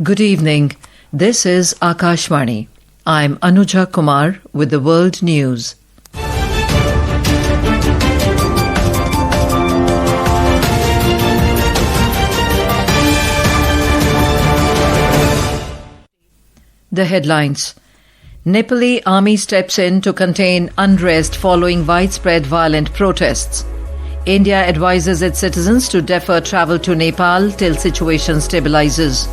Good evening. This is Akashvani. I'm Anuja Kumar with the World News. The headlines. Nepali Army steps in to contain unrest following widespread violent protests. India advises its citizens to defer travel to Nepal till situation stabilises.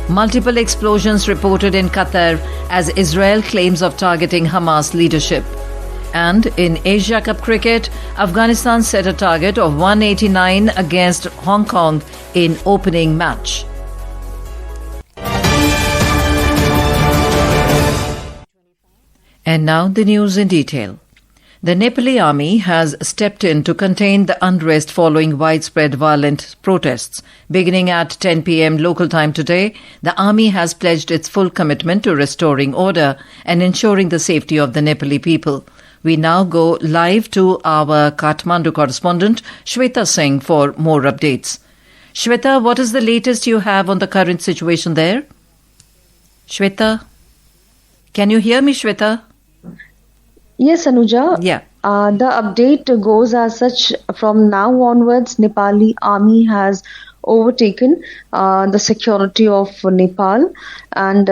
Multiple explosions reported in Qatar as Israel claims of targeting Hamas leadership. And in Asia Cup cricket, Afghanistan set a target of 189 against Hong Kong in opening match. And now the news in detail. The Nepali Army has stepped in to contain the unrest following widespread violent protests. Beginning at 10 p.m. local time today, the Army has pledged its full commitment to restoring order and ensuring the safety of the Nepali people. We now go live to our Kathmandu correspondent, Shweta Singh, for more updates. Shweta, what is the latest you have on the current situation there? Shweta? Can you hear me, Shweta? Yes, Anuja. Yeah. The update goes as such. From now onwards, Nepali Army has overtaken the security of Nepal, and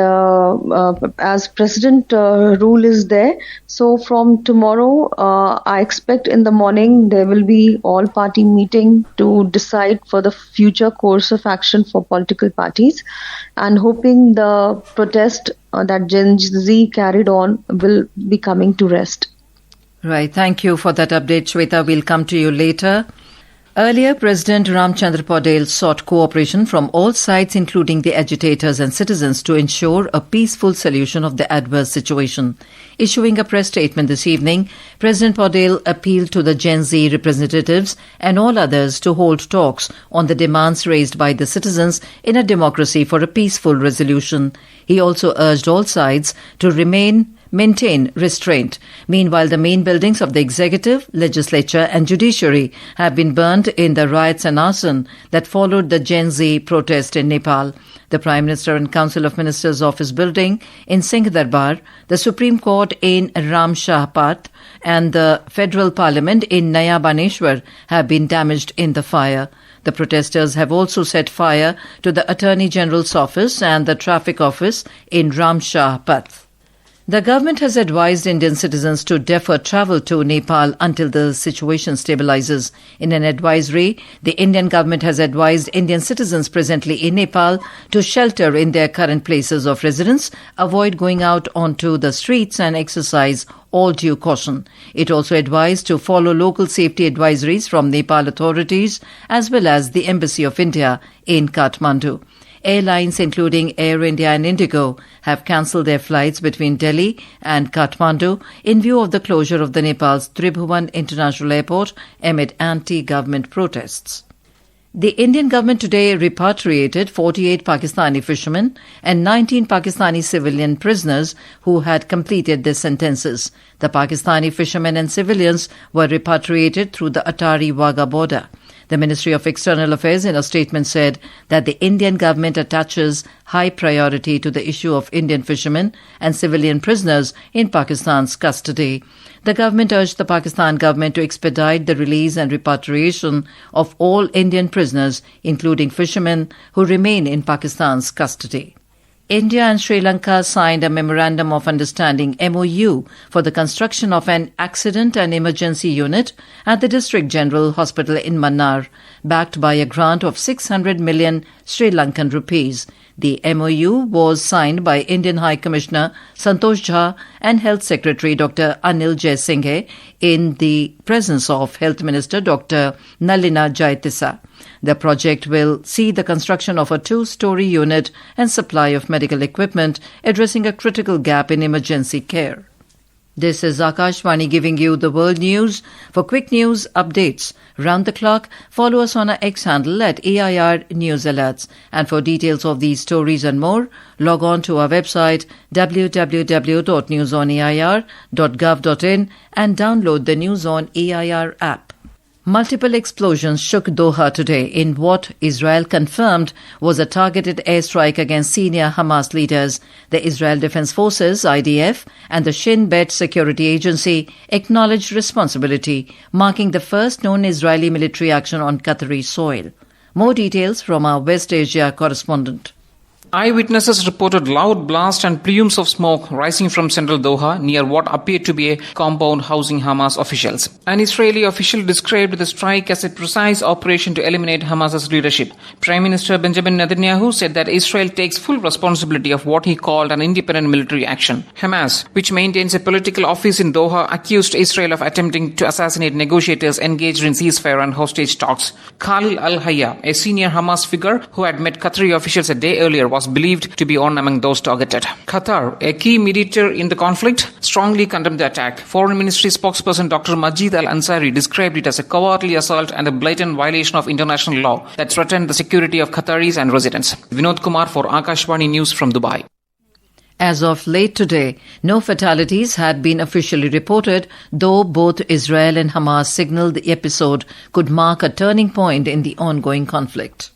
as President rule is there, so from tomorrow, I expect in the morning there will be all-party meeting to decide for the future course of action for political parties, and hoping the protest that Gen Z carried on will be coming to rest. Right. Thank you for that update, Shweta. We'll come to you later. Earlier, President Ramchandra Paudel sought cooperation from all sides, including the agitators and citizens, to ensure a peaceful solution of the adverse situation. Issuing a press statement this evening, President Paudel appealed to the Gen Z representatives and all others to hold talks on the demands raised by the citizens in a democracy for a peaceful resolution. He also urged all sides to maintain restraint. Meanwhile, the main buildings of the executive, legislature and judiciary have been burned in the riots and arson that followed the Gen Z protest in Nepal. The Prime Minister and Council of Ministers office building in Singh Darbar, the Supreme Court in Ramshahpat and the Federal Parliament in Naya Baneshwar have been damaged in the fire. The protesters have also set fire to the Attorney General's office and the traffic office in Ramshahpat. The government has advised Indian citizens to defer travel to Nepal until the situation stabilises. In an advisory, the Indian government has advised Indian citizens presently in Nepal to shelter in their current places of residence, avoid going out onto the streets and exercise all due caution. It also advised to follow local safety advisories from Nepal authorities as well as the Embassy of India in Kathmandu. Airlines including Air India and Indigo have cancelled their flights between Delhi and Kathmandu in view of the closure of the Nepal's Tribhuvan International Airport amid anti-government protests. The Indian government today repatriated 48 Pakistani fishermen and 19 Pakistani civilian prisoners who had completed their sentences. The Pakistani fishermen and civilians were repatriated through the Atari-Wagah border. The Ministry of External Affairs in a statement said that the Indian government attaches high priority to the issue of Indian fishermen and civilian prisoners in Pakistan's custody. The government urged the Pakistan government to expedite the release and repatriation of all Indian prisoners, including fishermen who remain in Pakistan's custody. India and Sri Lanka signed a Memorandum of Understanding MOU for the construction of an accident and emergency unit at the District General Hospital in Mannar, backed by a grant of 600 million Sri Lankan rupees. The MOU was signed by Indian High Commissioner Santosh Jha and Health Secretary Dr. Anil Jaisinghe in the presence of Health Minister Dr. Nalina Jayatissa. The project will see the construction of a 2-story unit and supply of medical equipment, addressing a critical gap in emergency care. This is Akashvani giving you the world news. For quick news updates round the clock, follow us on our X handle at AIR News Alerts. And for details of these stories and more, log on to our website www.newsonair.gov.in and download the News on AIR app. Multiple explosions shook Doha today in what Israel confirmed was a targeted airstrike against senior Hamas leaders. The Israel Defense Forces, IDF, and the Shin Bet Security Agency acknowledged responsibility, marking the first known Israeli military action on Qatari soil. More details from our West Asia correspondent. Eyewitnesses reported loud blasts and plumes of smoke rising from central Doha near what appeared to be a compound housing Hamas officials. An Israeli official described the strike as a precise operation to eliminate Hamas's leadership. Prime Minister Benjamin Netanyahu said that Israel takes full responsibility of what he called an independent military action. Hamas, which maintains a political office in Doha, accused Israel of attempting to assassinate negotiators engaged in ceasefire and hostage talks. Khalil al-Hayya, a senior Hamas figure who had met Qatari officials a day earlier, was believed to be on among those targeted. Qatar, a key mediator in the conflict, strongly condemned the attack. Foreign Ministry spokesperson Dr. Majid Al-Ansari described it as a cowardly assault and a blatant violation of international law that threatened the security of Qataris and residents. Vinod Kumar for Akashvani News from Dubai. As of late today, no fatalities had been officially reported, though both Israel and Hamas signaled the episode could mark a turning point in the ongoing conflict.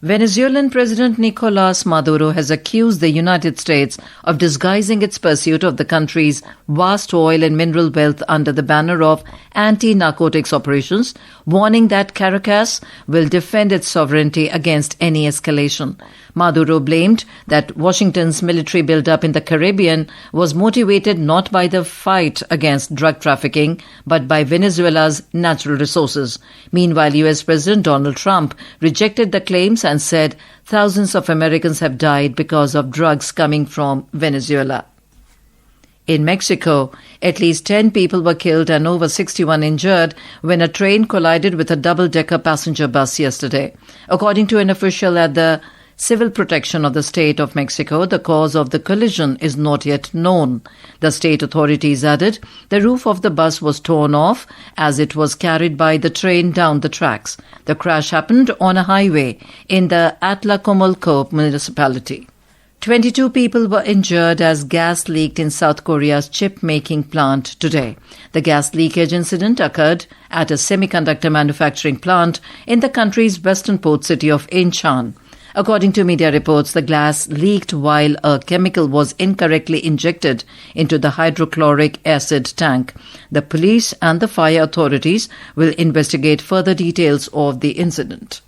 Venezuelan President Nicolas Maduro has accused the United States of disguising its pursuit of the country's vast oil and mineral wealth under the banner of anti-narcotics operations, warning that Caracas will defend its sovereignty against any escalation. Maduro blamed that Washington's military buildup in the Caribbean was motivated not by the fight against drug trafficking, but by Venezuela's natural resources. Meanwhile, U.S. President Donald Trump rejected the claims and said thousands of Americans have died because of drugs coming from Venezuela. In Mexico, at least 10 people were killed and over 61 injured when a train collided with a double-decker passenger bus yesterday. According to an official at the Civil Protection of the State of Mexico, the cause of the collision is not yet known. The state authorities added the roof of the bus was torn off as it was carried by the train down the tracks. The crash happened on a highway in the Atlacomulco municipality. 22 people were injured as gas leaked in South Korea's chip-making plant today. The gas leakage incident occurred at a semiconductor manufacturing plant in the country's western port city of Incheon. According to media reports, the gas leaked while a chemical was incorrectly injected into the hydrochloric acid tank. The police and the fire authorities will investigate further details of the incident.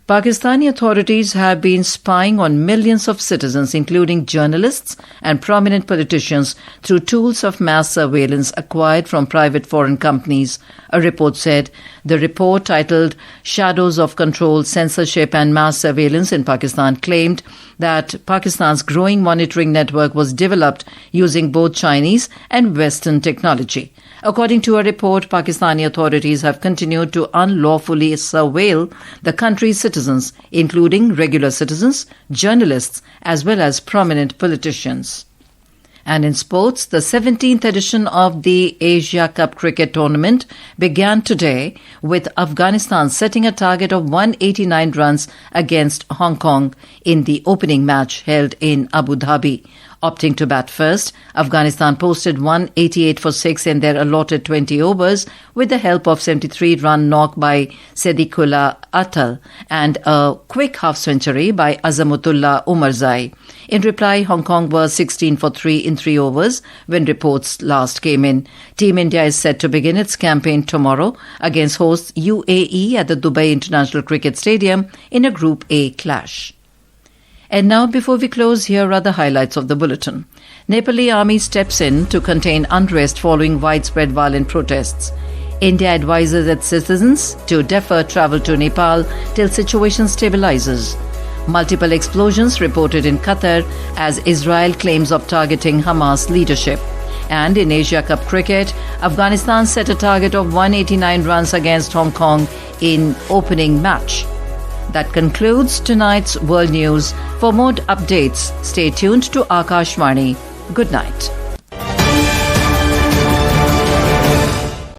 Pakistani authorities have been spying on millions of citizens, including journalists and prominent politicians, through tools of mass surveillance acquired from private foreign companies, a report said. The report, titled Shadows of Control, Censorship and Mass Surveillance in Pakistan, claimed that Pakistan's growing monitoring network was developed using both Chinese and Western technology. According to a report, Pakistani authorities have continued to unlawfully surveil the country's citizens, including regular citizens, journalists, as well as prominent politicians. And in sports, the 17th edition of the Asia Cup cricket tournament began today with Afghanistan setting a target of 189 runs against Hong Kong in the opening match held in Abu Dhabi. Opting to bat first, Afghanistan posted 188 for 6 in their allotted 20 overs with the help of 73-run knock by Sadiqullah Atal and a quick half-century by Azamutullah Umarzai. In reply, Hong Kong were 16 for 3 in 3 overs when reports last came in. Team India is set to begin its campaign tomorrow against hosts UAE at the Dubai International Cricket Stadium in a Group A clash. And now, before we close, here are the highlights of the bulletin. Nepali Army steps in to contain unrest following widespread violent protests. India advises its citizens to defer travel to Nepal till situation stabilises. Multiple explosions reported in Qatar as Israel claims of targeting Hamas leadership. And in Asia Cup cricket, Afghanistan set a target of 189 runs against Hong Kong in opening match. That concludes tonight's World News. For more updates, stay tuned to Akashvani. Good night.